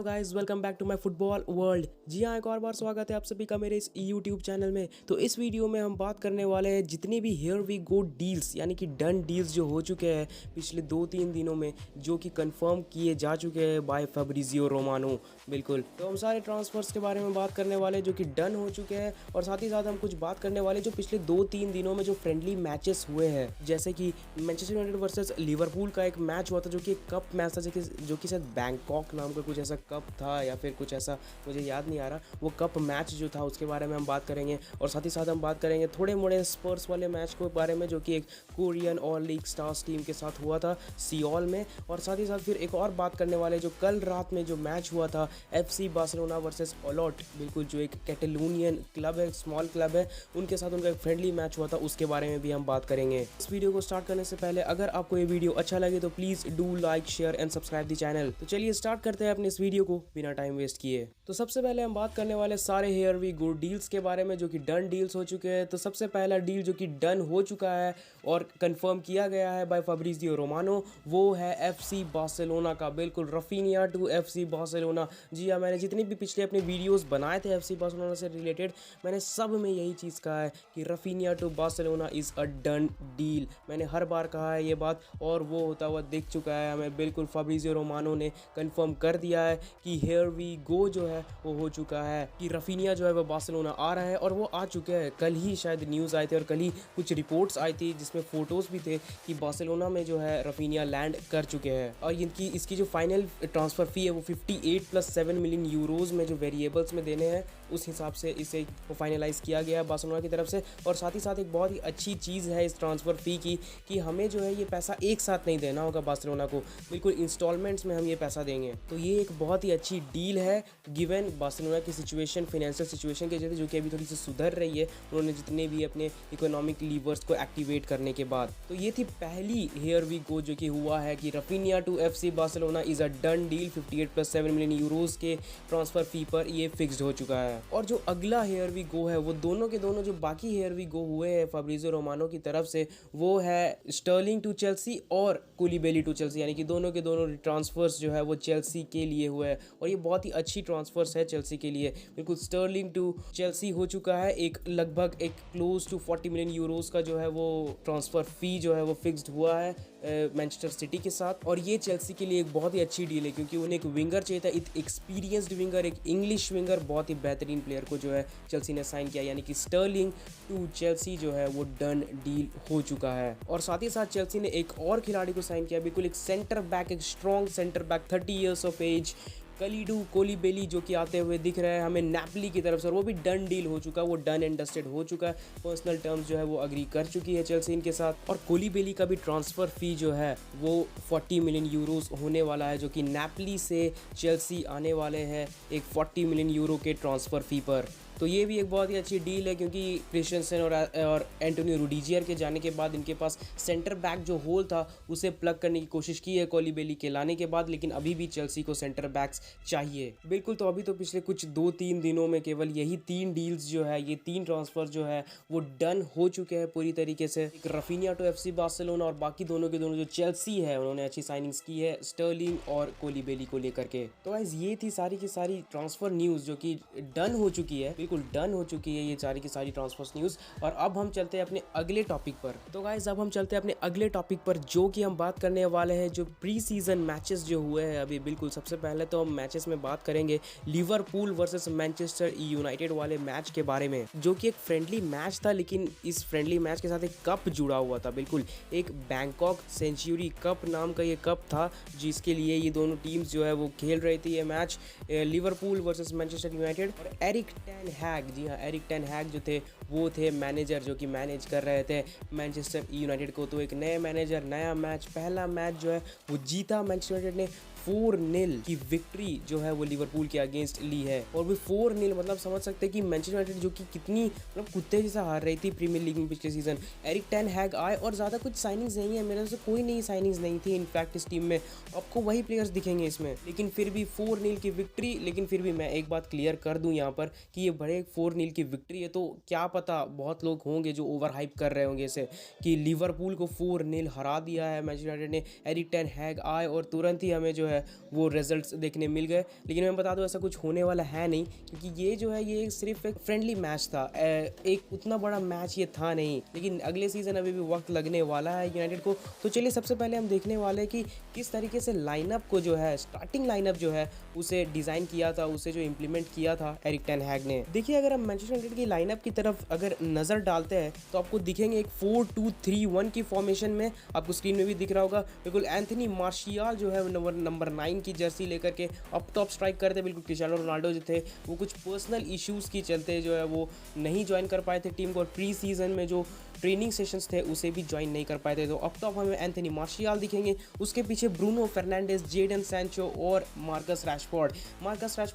Guys welcome back to my football world. जी हाँ, एक और बार स्वागत है आप सभी का मेरे इस यूट्यूब चैनल में। तो इस वीडियो में हम बात करने वाले हैं जितनी भी हियर वी गो डील्स यानी कि डन डील्स जो हो चुके हैं पिछले 2-3 दिनों में, जो कि कंफर्म किए जा चुके हैं बाय फैब्रिजियो रोमानो। बिल्कुल, तो हम सारे ट्रांसफर्स के बारे में बात करने वाले जो कि डन हो चुके हैं, और साथ ही साथ हम कुछ बात करने वाले जो पिछले 2-3 दिनों में जो फ्रेंडली मैचेस हुए हैं, जैसे कि मैनचेस्टर यूनाइटेड वर्सेस लिवरपूल का एक मैच हुआ था जो कि एक कप मैच था, जो कि शायद बैंकॉक नाम का कुछ ऐसा कप था या फिर कुछ ऐसा, मुझे याद नहीं आ रहा। वो कप मैच जो था उसके बारे में हम बात करेंगे, और साथ ही साथ हम बात करेंगे थोड़े मोड़े स्पर्स वाले मैच के बारे में जो कि एक कोरियन और लीग स्टार्स टीम के साथ हुआ था सियोल में। और साथ ही साथ फिर एक और बात करने वाले जो कल रात में जो मैच हुआ था FC बार्सिलोना वर्सेस ओलोट, बिल्कुल जो एक कैटलूनियन क्लब है, स्मॉल क्लब है, उनके साथ उनका एक फ्रेंडली मैच हुआ था, उसके बारे में भी हम बात करेंगे। इस वीडियो को स्टार्ट करने से पहले अगर आपको ये वीडियो अच्छा लगे तो please do like share and subscribe the channel. तो चलिए स्टार्ट करते हैं अपने इस वीडियो को बिना टाइम वेस्ट किए। तो सबसे पहले हम बात करने वाले सारे हियर वी गो डील्स के बारे में जो कि डन डील्स हो चुके हैं। तो सबसे पहला डील जो कि डन हो चुका है और कंफर्म किया गया है बाय फैब्रिजियो रोमानो, वो है FC बार्सिलोना का। बिल्कुल, रफीनिया टू FC बार्सिलोना। जी हाँ, मैंने जितनी भी पिछले अपने वीडियोस बनाए थे FC बार्सिलोना से रिलेटेड, मैंने सब में यही चीज़ कहा है कि Raphinha to Barcelona is a done deal. मैंने हर बार कहा है ये बात, और वो होता हुआ दिख चुका है हमें। बिल्कुल, फैब्रिजियो रोमानो ने कंफर्म कर दिया है कि हियर वी गो जो है वो हो चुका है कि रफीनिया जो है वो बार्सिलोना आ रहा है, और वो आ चुके हैं। कल ही शायद न्यूज़ आए थे और कल ही कुछ रिपोर्ट्स आई थी जिसमें फोटोज़ भी थे कि बार्सिलोना में जो है रफीनिया लैंड कर चुके हैं। और इसकी जो फाइनल ट्रांसफ़र फ़ी है वो 58+7 मिलियन यूरोज़ में जो वेरिएबल्स में देने हैं, उस हिसाब से इसे फाइनलाइज़ किया गया है बार्सिलोना की तरफ से। और साथ ही साथ एक बहुत ही अच्छी चीज़ है इस ट्रांसफ़र फ़ी की कि हमें जो है ये पैसा एक साथ नहीं देना होगा बार्सिलोना को, बिल्कुल इंस्टॉलमेंट्स में हम ये पैसा देंगे। तो ये एक बहुत ही अच्छी डील है गिवन बार्सिलोना की सिचुएशन, फाइनेंशियल सिचुएशन के जैसे, जो कि अभी थोड़ी सी सुधर रही है उन्होंने जितने भी अपने इकोनॉमिक लीवर्स को एक्टिवेट करने के बाद। तो ये थी पहली हियर वी गो जो कि हुआ है कि Raphinha to FC Barcelona is a done deal. 58+7 million euros के ट्रांसफ़र फ़ी पर ये फिक्स्ड हो चुका है। और जो अगला हेयर वी गो है वो दोनों के दोनों जो बाकी हेयर वी गो हुए हैं फैब्रिजियो रोमानो की तरफ से, वो है स्टर्लिंग टू चेल्सी और कुलिबेली टू चेल्सी, यानी कि दोनों के दोनों ट्रांसफर्स जो है वो चेल्सी के लिए हुए हैं, और ये बहुत ही अच्छी ट्रांसफर्स है चेल्सी के लिए। बिल्कुल, स्टर्लिंग टू चेल्सी हो चुका है, एक लगभग एक क्लोज टू 40 मिलियन यूरोज़ का जो है वो ट्रांसफ़र फ़ी जो है वो फिक्स्ड हुआ है मैनचेस्टर सिटी के साथ। और ये चेल्सी के लिए एक बहुत ही अच्छी डील है क्योंकि उन्हें एक विंगर चाहिए था, एक एक्सपीरियंस्ड विंगर, एक इंग्लिश विंगर, बहुत ही बेहतरीन प्लेयर को जो है चेल्सी ने साइन किया, यानी कि स्टर्लिंग टू चेल्सी जो है वो डन डील हो चुका है। और साथ ही साथ चेल्सी ने एक और खिलाड़ी को साइन किया, बिल्कुल एक सेंटर बैक, एक strong centre back, 30 years of age, Kalidou Koulibaly, जो कि आते हुए दिख रहा है हमें नेपोली की तरफ से, और वो भी डन डील हो चुका है, वो डन एंड डस्टेड हो चुका है। पर्सनल टर्म्स जो है वो अग्री कर चुकी है चेल्सी इनके साथ। और कोलिबेली का भी ट्रांसफ़र फ़ी जो है वो 40 मिलियन यूरोज़ होने वाला है, जो कि नेपोली से चेल्सी आने वाले हैं एक 40 मिलियन यूरो के ट्रांसफ़र फ़ी पर। तो ये भी एक बहुत ही अच्छी डील है क्योंकि क्रिस्टियनसन और एंटोनियो रुडीजियर के जाने के बाद इनके पास सेंटर बैक जो होल था उसे प्लग करने की कोशिश की है कोलिबेली के लाने के बाद, लेकिन अभी भी चेल्सी को सेंटर बैक्स चाहिए। बिल्कुल, तो अभी तो पिछले कुछ 2-3 दिनों में केवल यही 3 डील्स जो है, ये 3 ट्रांसफ़र जो है वो डन हो चुके हैं पूरी तरीके से। एक रफीनिया टू FC बार्सिलोना, और बाकी दोनों के दोनों जो चेल्सी है उन्होंने अच्छी साइनिंग्स की है स्टर्लिंग और कोलिबेली को लेकर के। तो गाइस, ये थी सारी की सारी ट्रांसफ़र न्यूज़ जो कि डन हो चुकी है, बिल्कुल डन हो चुकी है ये सारी की सारी ट्रांसफर्स न्यूज़। और अब हम चलते हैं अपने अगले टॉपिक पर। तो गाइस, अब हम चलते हैं अपने अगले टॉपिक पर, जो कि हम बात करने वाले हैं जो प्री सीजन मैचेस जो हुए हैं अभी। बिल्कुल, सबसे पहले तो हम मैचेस में बात करेंगे लिवरपूल वर्सेस मैनचेस्टर यूनाइटेड वाले मैच के बारे में, जो कि एक फ्रेंडली मैच था, लेकिन इस फ्रेंडली मैच के साथ एक कप जुड़ा हुआ था। बिल्कुल, एक बैंकॉक सेंचुरी कप नाम का ये कप था जिसके लिए ये दोनों टीम्स जो है वो खेल रही थी ये match, Liverpool versus Manchester United. और एरिक टेन हैग, जी हाँ, एरिक टेन हैग जो थे वो थे मैनेजर जो कि मैनेज कर रहे थे मैनचेस्टर यूनाइटेड को। तो एक नए मैनेजर, नया मैच, पहला मैच जो है वो जीता मैनचेस्टर यूनाइटेड ने। 4-0 की विक्ट्री जो है वो लिवरपूल के अगेंस्ट ली है, और वो 4-0 मतलब समझ सकते हैं कि मैनचेस्टर यूनाइटेड जो कि कितनी मतलब कुत्ते जैसा हार रही थी प्रीमियर लीग में पिछले सीजन। एरिक टेन हैग आए और ज़्यादा कुछ साइनिंग्स नहीं है, मेरे से कोई नई साइनिंग्स नहीं थी इनफैक्ट इस टीम में, आपको वही प्लेयर्स दिखेंगे इसमें, लेकिन फिर भी 4-0 की विक्ट्री। लेकिन फिर भी मैं एक बात क्लियर कर दूं यहाँ पर कि ये बड़े 4-0 की विक्ट्री है, तो क्या पता बहुत लोग होंगे जो ओवर हाइप कर रहे होंगे इसे कि लिवरपूल को 4-0 हरा दिया है मैनचेस्टर यूनाइटेड ने। एरिक टेन हैग आए और तुरंत ही हमें जो है है वो रिजल्ट्स देखने मिल गए। लेकिन मैं बता दूं ऐसा कुछ होने वाला है नहीं, क्योंकि ये जो है ये सिर्फ एक फ्रेंडली मैच था, एक उतना बड़ा मैच ये था नहीं। लेकिन अगले सीज़न अभी भी वक्त लगने वाला है यूनाइटेड को। तो चलिए सबसे पहले हम देखने वाले हैं कि किस तरीके से लाइनअप को जो है, स्टार्टिंग लाइनअप जो है उसे डिज़ाइन किया था, उसे जो इम्प्लीमेंट किया था एरिक टेन हैग ने। देखिए अगर हम मैनचेस्टर यूनाइटेड की लाइनअप की तरफ अगर नज़र डालते हैं तो आपको दिखेंगे एक 4-2-3-1 की फॉर्मेशन में, आपको स्क्रीन में भी दिख रहा होगा। बिल्कुल एंथनी मार्शियल जो है नंबर 9 की जर्सी लेकर के अप टॉप स्ट्राइक करते। बिल्कुल क्रिस्टियानो रोनाल्डो जो थे वो कुछ पर्सनल इश्यूज़ की चलते जो है वो नहीं ज्वाइन कर पाए थे टीम को, और प्री सीजन में जो ट्रेनिंग सेशंस थे उसे भी ज्वाइन नहीं कर पाए थे। तो अप टॉप हमें एंथनी मार्शियल दिखेंगे, उसके पीछे ब्रूनो फर्नांडिस, जेडन सैंचो और मार्कस रैशफोर्ड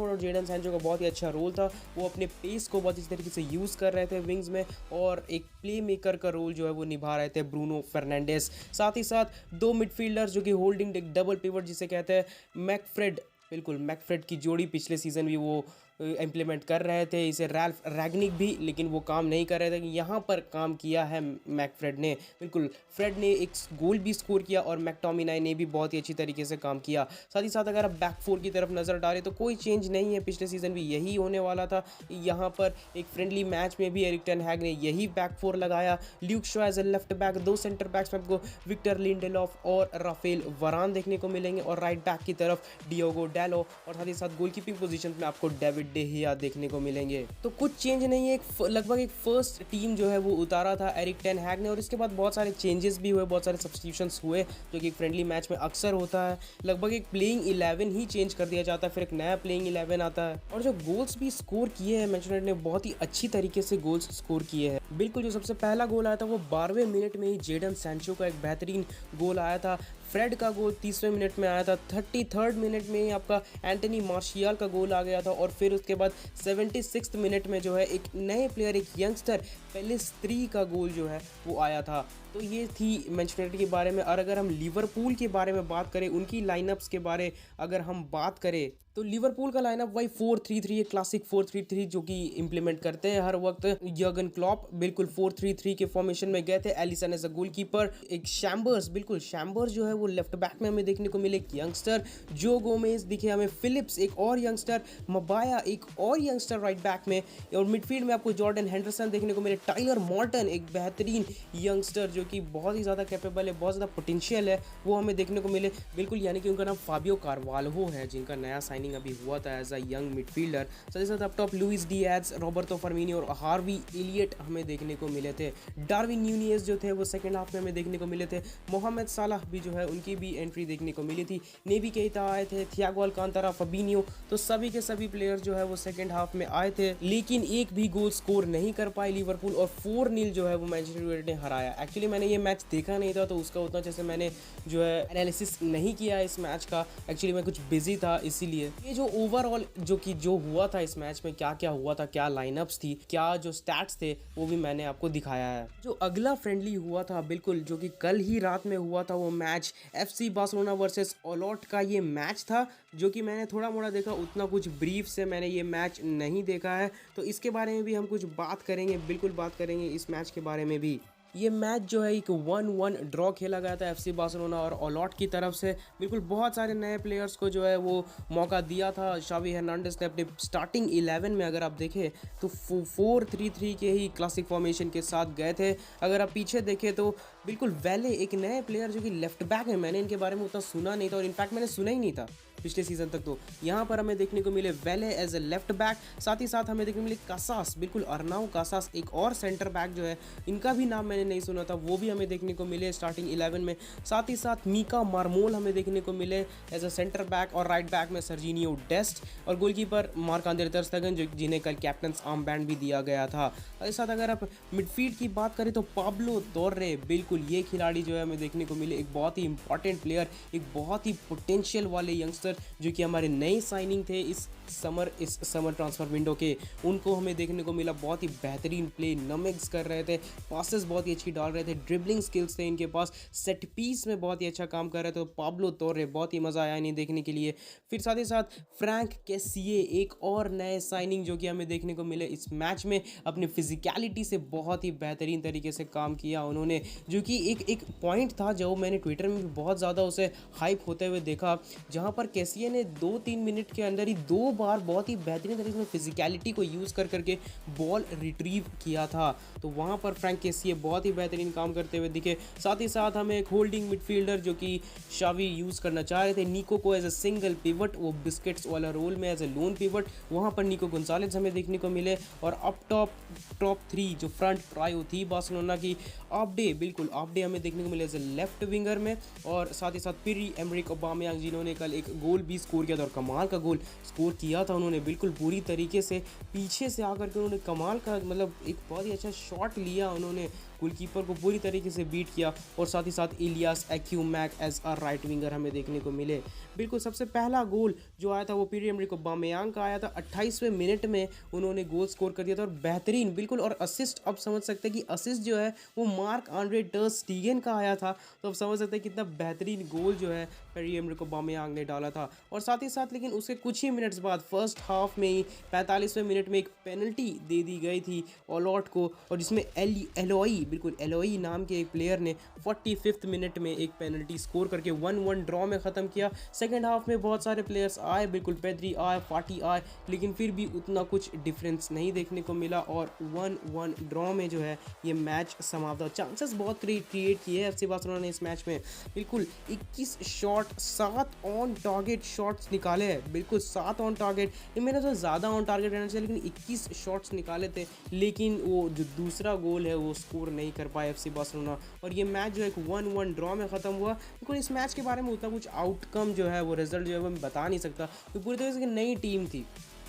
और जेडन सैंचो का बहुत ही अच्छा रोल था। वो अपने पेस को बहुत अच्छी तरीके से यूज़ कर रहे थे विंग्स में, और एक प्ले मेकर का रोल जो है वो निभा रहे थे ब्रूनो फर्नांडिस। साथ ही साथ दो मिडफील्डर्स जो कि होल्डिंग डबल पिवट जिसे कहते हैं, मैकफ्रेड की जोड़ी पिछले सीजन भी वो इम्प्लीमेंट कर रहे थे, इसे रैल्फ रैगनिक भी, लेकिन वो काम नहीं कर रहे थे। यहाँ पर काम किया है मैकफ्रेड ने। बिल्कुल फ्रेड ने एक गोल भी स्कोर किया और मैकटोमिनाई ने भी बहुत ही अच्छी तरीके से काम किया। साथ ही साथ अगर आप बैक फोर की तरफ नज़र डालें तो कोई चेंज नहीं है, पिछले सीजन भी यही होने वाला था। यहाँ पर एक फ्रेंडली मैच में भी एरिक टेन हैग ने यही बैक फोर लगाया। Luke Shaw as a left back, दो सेंटर बैक्स में आपको विक्टर लिंडेलॉफ और राफेल वरान देखने को मिलेंगे, और राइट बैक की तरफ डियोगो डैलो, और साथ ही साथ गोलकीपिंग पोजीशन में आपको डेविड डे हिया देखने को मिलेंगे। तो कुछ चेंज नहीं है, लगभग एक फर्स्ट टीम जो है वो उतारा था एरिक टेन हैग ने, और इसके बाद बहुत सारे चेंजेस भी हुए, बहुत सारे सब्स्टिट्यूशंस हुए, जो कि एक फ्रेंडली मैच में अक्सर होता है। लगभग एक प्लेइंग 11 ही चेंज कर दिया जाता है, फिर एक नया प्लेइंग 11 आता है। और जो गोल्स भी स्कोर किए हैं मैनचेस्टर यूनाइटेड ने, बहुत ही अच्छी तरीके से गोल्स स्कोर किए हैं। बिल्कुल जो सबसे पहला गोल आया था वो 12वें मिनट में ही जेडन सैंचो का एक बेहतरीन गोल आया था। फ्रेड का गोल 30वें मिनट में आया था। 33rd मिनट में ही आपका एंटनी मार्शियल का गोल आ गया था, और फिर उसके बाद 76th मिनट में जो है एक नए प्लेयर, एक यंगस्टर पेलिस्त्री का गोल जो है वो आया था। तो ये थी मैनचेस्टर यूनाइटेड के बारे में। और अगर हम लिवरपूल के बारे में बात करें, उनकी लाइनअप्स के बारे अगर हम बात करें, तो लिवरपूल का लाइनअप वही 4-3-3, एक क्लासिक 4-3-3 जो कि इंप्लीमेंट करते हैं हर वक्त जर्गन क्लॉप। बिल्कुल 4-3-3 के फॉर्मेशन में गए थे। एलिसन एज अ गोलकीपर, एक शैम्बर्स जो है वो लेफ्ट बैक में हमें देखने को मिले, एक यंगस्टर जो गोमेज दिखे हमें, फिलिप्स एक और यंगस्टर, मबाया एक और यंगस्टर राइट बैक में, और मिडफील्ड में आपको जॉर्डन हेंडरसन देखने को मिले, टाइलर मॉर्टन एक बेहतरीन यंगस्टर जो कि बहुत ही ज़्यादा कैपेबल है, बहुत ज़्यादा पोटेंशियल है, वो हमें देखने को मिले। बिल्कुल यानी कि उनका नाम फाबियो कार्वाल्हो है, जिनका नया साइनिंग अभी हुआ था एज अ यंग मिडफील्डर। साथ ही साथ up top Luis Diaz, Roberto Firmino और हार्वी एलियट हमें देखने को मिले थे। डार्विन न्यूनियस जो थे वो सेकंड हाफ में हमें देखने को मिले थे। मोहम्मद सालाह भी जो है उनकी भी एंट्री देखने को मिली थी। नेबी केइता आए थे, थियागो अल्कांतारा, फबिनियो, तो सभी के सभी प्लेयर जो है वो सेकंड हाफ में आए थे, लेकिन एक भी गोल स्कोर नहीं कर पाई लिवरपूल, और 4-0 जो है वो मैनचेस्टर यूनाइटेड ने हराया। एक्चुअली मैंने ये मैच देखा नहीं था, तो उसका उतना जैसे मैंने जो है एनालिसिस नहीं किया इस मैच का। एक्चुअली मैं कुछ बिजी था, इसीलिए ये जो ओवरऑल जो हुआ था इस मैच में, क्या क्या हुआ था, क्या लाइनअप्स थी, क्या जो स्टैट्स थे, वो भी मैंने आपको दिखाया है। जो अगला फ्रेंडली हुआ था, बिल्कुल जो कि कल ही रात में हुआ था, वो मैच FC बार्सिलोना वर्सेस ओलॉट का ये मैच था, जो कि मैंने थोड़ा मोड़ा देखा, उतना कुछ ब्रीफ से मैंने ये मैच नहीं देखा है। तो इसके बारे में भी हम कुछ बात करेंगे, बिल्कुल बात करेंगे इस मैच के बारे में भी। ये मैच जो है एक 1-1 ड्रॉ खेला गया था FC बार्सिलोना और ओलॉट की तरफ से। बिल्कुल बहुत सारे नए प्लेयर्स को जो है वो मौका दिया था। शावी हर्नांडेस ने अपने स्टार्टिंग 11 में अगर आप देखें तो 4-3-3 के ही क्लासिक फॉर्मेशन के साथ गए थे। अगर आप पीछे देखें तो बिल्कुल वेले एक नए प्लेयर जो कि लेफ्ट बैक है, मैंने इनके बारे में उतना सुना नहीं था, और इनफैक्ट मैंने सुना ही नहीं था पिछले सीजन तक। तो यहाँ पर हमें देखने को मिले वेले एज ए लेफ्ट बैक, साथ ही साथ हमें देखने को मिले कासास, बिल्कुल अर्नाउ कासास एक और सेंटर बैक जो है, इनका भी नाम मैंने नहीं सुना था, वो भी हमें देखने को मिले स्टार्टिंग 11 में। साथ ही साथ मीका मार्मोल हमें देखने को मिले एज अ सेंटर बैक, और राइट बैक में सर्जिनियो डेस्ट, और गोलकीपर मार्क-आंद्रे ter Stegen जिन्हें कल कैप्टन्स आर्म बैंड भी दिया गया था। साथ साथ अगर आप मिडफील्ड की बात करें तो पाब्लो तोर्रे, बिल्कुल ये खिलाड़ी जो है हमें देखने को मिले, एक बहुत ही इंपॉर्टेंट प्लेयर, एक बहुत ही पोटेंशियल वाले यंगस्टर मैकलिस्टर जो कि हमारे नए साइनिंग थे इस समर ट्रांसफ़र विंडो के, उनको हमें देखने को मिला। बहुत ही बेहतरीन प्ले नमिक्स कर रहे थे, पासेस बहुत ही अच्छी डाल रहे थे, ड्रिबलिंग स्किल्स थे इनके पास, सेट पीस में बहुत ही अच्छा काम कर रहे थे। पाब्लो तोरे बहुत ही मज़ा आया इन्हें देखने के लिए। फिर साथ ही साथ फ्रैंक कैसिए एक और नए साइनिंग जो कि हमें देखने को मिले इस मैच में, अपने फिजिकलिटी से बहुत ही बेहतरीन तरीके से काम किया उन्होंने, जो कि एक पॉइंट था जो मैंने ट्विटर में भी बहुत ज़्यादा उसे हाइप होते हुए देखा, जहाँ पर कैसिए ने 2-3 मिनट के अंदर ही 2 बार बहुत ही बेहतरीन तरीके से फिजिकलिटी को यूज़ करके बॉल रिट्रीव किया था। तो वहाँ पर फ्रैंक कैसिए बहुत ही बेहतरीन काम करते हुए दिखे। साथ ही साथ हमें एक होल्डिंग मिडफील्डर जो कि शावी यूज़ करना चाह रहे थे, निको को एज अ सिंगल पिवट, वो बिस्किट्स वाला रोल में एज ए लोन पिवट, वहाँ पर निको गोंजालेज हमें देखने को मिले। और अप टॉप 3 जो फ्रंट ट्रायो थी बार्सिलोना की, आपडे बिल्कुल आपडे हमें देखने को मिले एज ए लेफ्ट विंगर में, और साथ ही साथ पियरे एमरिक ऑबामेयांग जिन्होंने कल एक गोल भी स्कोर किया था, और कमाल का गोल स्कोर किया था उन्होंने, बिल्कुल पूरी तरीके से पीछे से आकर के उन्होंने कमाल का मतलब एक बहुत ही अच्छा शॉट लिया उन्होंने, गोलकीपर को पूरी तरीके से बीट किया। और साथ ही साथ Ilias Akhomach as a right winger हमें देखने को मिले। बिल्कुल सबसे पहला गोल जो आया था वो पियरे एमरिक ऑबामेयांग का आया था, 28वें मिनट में उन्होंने गोल स्कोर कर दिया था, और बेहतरीन बिल्कुल। और असिस्ट अब समझ सकते हैं कि असिस्ट जो है वो मार्क आंड्रे टर स्टीगन का आया था, तो अब समझ सकते हैं कितना बेहतरीन गोल जो है पियरे एमरिक ऑबामेयांग ने डाला था। और साथ ही साथ लेकिन उसके कुछ ही मिनट्स बाद फर्स्ट हाफ में ही 45वें मिनट में एक पेनल्टी दे दी गई थी ओलॉट को, और जिसमें एलोई नाम के एक प्लेयर ने 45वें मिनट में एक पेनल्टी स्कोर करके 1-1 ड्रॉ में ख़त्म किया। सेकंड हाफ में बहुत सारे प्लेयर्स आए, बिल्कुल पेद्री आए, फाटी आए, लेकिन फिर भी उतना कुछ डिफरेंस नहीं देखने को मिला, और 1-1 ड्रॉ में जो है ये मैच समाप्त हुआ। चांसेस बहुत क्रिएट किए एफसी बार्सिलोना ने इस मैच में, बिल्कुल 21 शॉट, 7 ऑन टारगेट शॉट्स निकाले हैं, बिल्कुल 7 ऑन टारगेट, ये मेरा तो ज़्यादा ऑन टारगेट रहना चाहिए, लेकिन 21 शॉट्स निकाले थे, लेकिन वो जो दूसरा गोल है वो स्कोर नहीं कर पाए एफसी बार्सिलोना, और ये मैच जो है 1-1 ड्रॉ में ख़त्म हुआ। बिल्कुल इस मैच के बारे में उतना कुछ आउटकम जो है वो रिजल्ट जो है वो मैं बता नहीं सकता, तो पूरी तरह से नई टीम थी।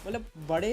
मतलब बड़े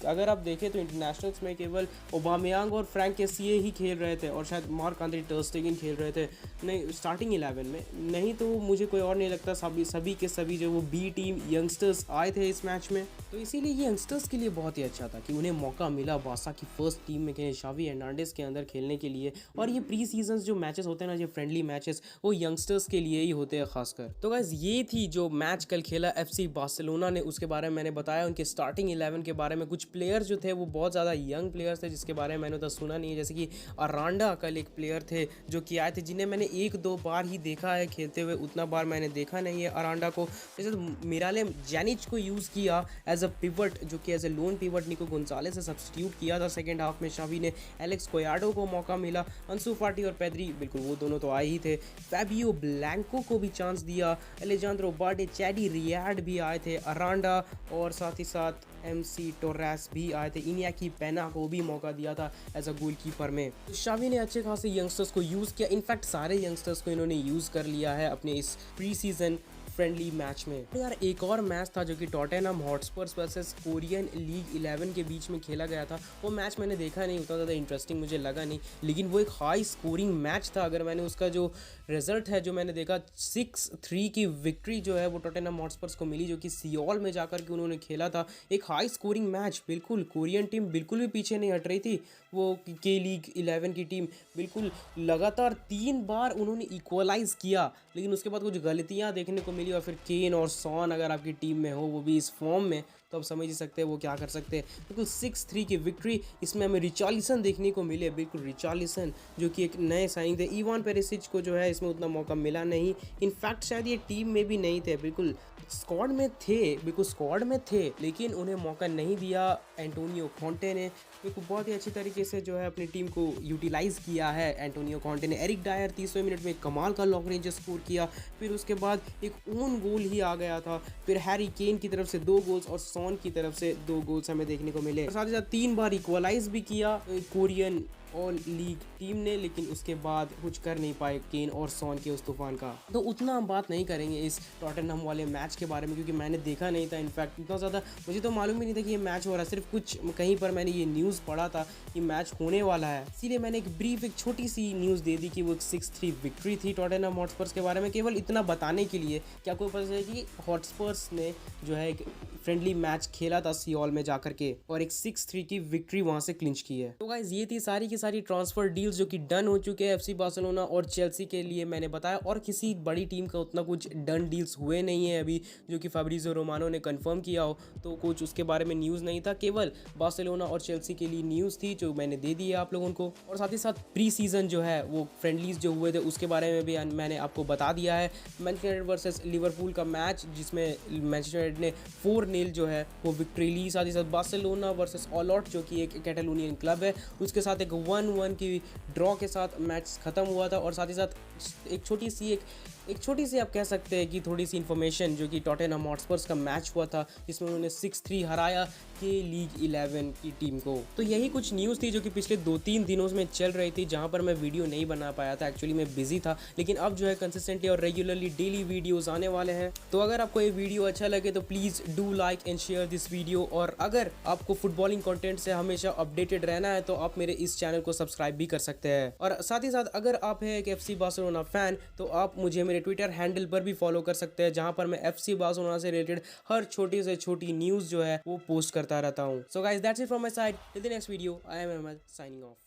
अगर आप देखें तो इंटरनेशनल्स में केवल ओबामेयांग और फ्रैंक कैसिए ही खेल रहे थे, और शायद मार्क आंद्रे टर स्टेगन खेल रहे थे नहीं स्टार्टिंग 11 में, नहीं तो मुझे कोई और नहीं लगता। सभी के सभी जो वो बी टीम यंगस्टर्स आए थे इस मैच में, तो इसीलिए ये यंगस्टर्स के लिए बहुत ही अच्छा था कि उन्हें मौका मिला बासा की फर्स्ट टीम में खेलने, शावी हर्नांडेज के अंदर खेलने के लिए। और ये प्री सीजन जो मैचेस होते हैं ना, जो फ्रेंडली मैचेस, वो यंगस्टर्स के लिए ही होते हैं खासकर। तो गाइस ये थी जो मैच कल खेला एफसी बार्सिलोना ने, उसके बारे में मैंने बताया, उनके स्टार्टिंग 11 के बारे में। कुछ प्लेयर जो थे वो बहुत ज़्यादा यंग प्लेयर्स थे जिसके बारे में मैंने उतना सुना नहीं है, जैसे कि अरांडा कल एक प्लेयर थे जो कि आए थे, जिन्हें मैंने 1-2 बार ही देखा है खेलते हुए, उतना बार मैंने देखा नहीं है अरांडा को। जैसे मिरालेम जैनिच को यूज़ किया एज अ पिवट, जो कि एज ए लोन पिवट निको गोंजालेज से सब्स्टिट्यूट किया था सेकेंड हाफ में शावी ने। एलेक्स कोयाडो को मौका मिला, अंसु फाटी और पेद्री बिल्कुल वो दोनों तो आए ही थे, फैबियो ब्लैंको को भी चांस दिया, एलेजांद्रो बार्डे, चैडी रियाड भी आए थे, अरांडा, और साथ ही साथ MC टोरेस भी आए थे, इनियाकी पेना को भी मौका दिया था एज अ गोलकीपर में। तो शावी ने अच्छे खासे यंगस्टर्स को यूज़ किया, इनफैक्ट सारे यंगस्टर्स को इन्होंने यूज़ कर लिया है अपने इस प्री सीजन फ्रेंडली मैच में। तो यार एक और मैच था जो कि Tottenham Hotspurs versus Korean league 11 के बीच में खेला गया था। वो मैच मैंने देखा नहीं, उतना ज़्यादा इंटरेस्टिंग मुझे लगा नहीं, लेकिन वो एक हाई स्कोरिंग मैच था। अगर मैंने उसका जो रिजल्ट है जो मैंने देखा, 6-3 की विक्ट्री जो है वो टॉटेनहम हॉटस्पर्स को मिली, जो कि सियोल में जाकर के उन्होंने खेला था। एक हाई स्कोरिंग मैच, बिल्कुल कोरियन टीम बिल्कुल भी पीछे नहीं हट रही थी। वो के लीग 11 की टीम बिल्कुल लगातार 3 बार उन्होंने इक्वलाइज़ किया, लेकिन उसके बाद कुछ गलतियाँ देखने को मिली, और फिर केन और सॉन अगर आपकी टीम में हो, वो भी इस फॉर्म में, तो आप समझ ही सकते हैं वो क्या कर सकते हैं। बिल्कुल 6-3 की विक्ट्री, इसमें हमें रिचार्लिसन देखने को मिले, बिल्कुल रिचार्लिसन जो कि एक नए साइन थे। इवान पेरिसिच को जो है इसमें उतना मौका मिला नहीं, इनफैक्ट शायद ये टीम में भी नहीं थे, बिल्कुल स्क्वाड में थे, बिल्कुल स्क्वाड में थे, लेकिन उन्हें मौका नहीं दिया एंटोनियो कॉन्टे ने। बिल्कुल बहुत ही अच्छी तरीके से जो है अपनी टीम को यूटिलाइज़ किया है एंटोनियो कॉन्टे ने। एरिक डायर 30वें मिनट में कमाल का लॉन्ग रेंज स्कोर किया, फिर उसके बाद एक ओन गोल ही आ गया था, फिर हैरी केन की तरफ से 2 गोल्स और सॉन की तरफ से 2 गोल्स हमें देखने को मिले। साथ ही साथ 3 बार इक्वलाइज भी किया कोरियन ऑल लीग टीम ने, लेकिन उसके बाद कुछ कर नहीं पाए केन और सॉन के उस तूफान का। तो उतना हम बात नहीं करेंगे इस टॉटेनहम वाले मैच के बारे में, क्योंकि मैंने देखा नहीं था। इनफैक्ट इतना ज़्यादा मुझे तो मालूम भी नहीं था कि ये मैच हो रहा है। सिर्फ सिर्फ कुछ कहीं पर मैंने ये न्यूज़ पढ़ा था कि मैच होने वाला है, इसीलिए मैंने एक छोटी सी न्यूज़ दे दी कि वो एक 6-3 विक्ट्री थी टॉटनहम हॉटस्पर्स के बारे में, केवल इतना बताने के लिए कि आपको पता चले कि हॉटस्पर्स ने जो है एक फ्रेंडली मैच खेला था सियोल में जाकर के और एक 6-3 की विक्ट्री वहां से क्लिंच की है। तो गाइस ये थी सारी की सारी ट्रांसफर डील्स जो कि डन हो चुके हैं एफसी बार्सिलोना और चेल्सी के लिए मैंने बताया, और किसी बड़ी टीम का उतना कुछ डन डील्स हुए नहीं है अभी जो कि फैब्रिज़ियो रोमानो ने कंफर्म किया हो, तो कुछ उसके बारे में न्यूज़ नहीं था, केवल बार्सिलोना और चेल्सी के लिए न्यूज़ थी जो मैंने दे दी है आप लोगों को। और साथ ही साथ प्री सीजन जो है वो फ्रेंडलीज जो हुए थे उसके बारे में भी मैंने आपको बता दिया है। मैनचेस्टर यूनाइटेड वर्सेस लिवरपूल का मैच जिसमें मैनचेस्टर यूनाइटेड ने 4-0 जो है वो विक्ट्री ली। साथ ही साथ बार्सिलोना वर्सेस ऑलॉट जो कि एक कैटालोनियन क्लब है उसके साथ एक 1-1 की ड्रॉ के साथ मैच खत्म हुआ था। और साथ ही साथ एक छोटी सी आप कह सकते हैं कि थोड़ी सी इन्फॉर्मेशन जो कि टॉटनहम हॉटस्पर्स का मैच हुआ था जिसमें उन्होंने 6-3 हराया के लीग 11 की टीम को। तो यही कुछ न्यूज़ थी जो कि पिछले 2-3 दिनों में चल रही थी, जहां पर मैं वीडियो नहीं बना पाया था, एक्चुअली मैं बिजी था, लेकिन अब जो है कंसिस्टेंटली और रेगुलरली डेली वीडियोस आने वाले हैं। तो अगर आपको ये वीडियो अच्छा लगे तो please do like and share this video, और अगर आपको फुटबॉलिंग कंटेंट से हमेशा अपडेटेड रहना है तो आप मेरे इस चैनल को सब्सक्राइब भी कर सकते हैं। और साथ ही साथ अगर आप हैं एक एफसी बार्सिलोना फैन तो आप मुझे मेरे ट्विटर हैंडल पर भी फॉलो कर सकते हैं, जहां पर मैं एफसी बार्सिलोना से रिलेटेड हर छोटी से छोटी न्यूज़ जो है वो पोस्ट करता रहता हूँ। So guys that's it from my side, till the next video, I am Ahmad signing of.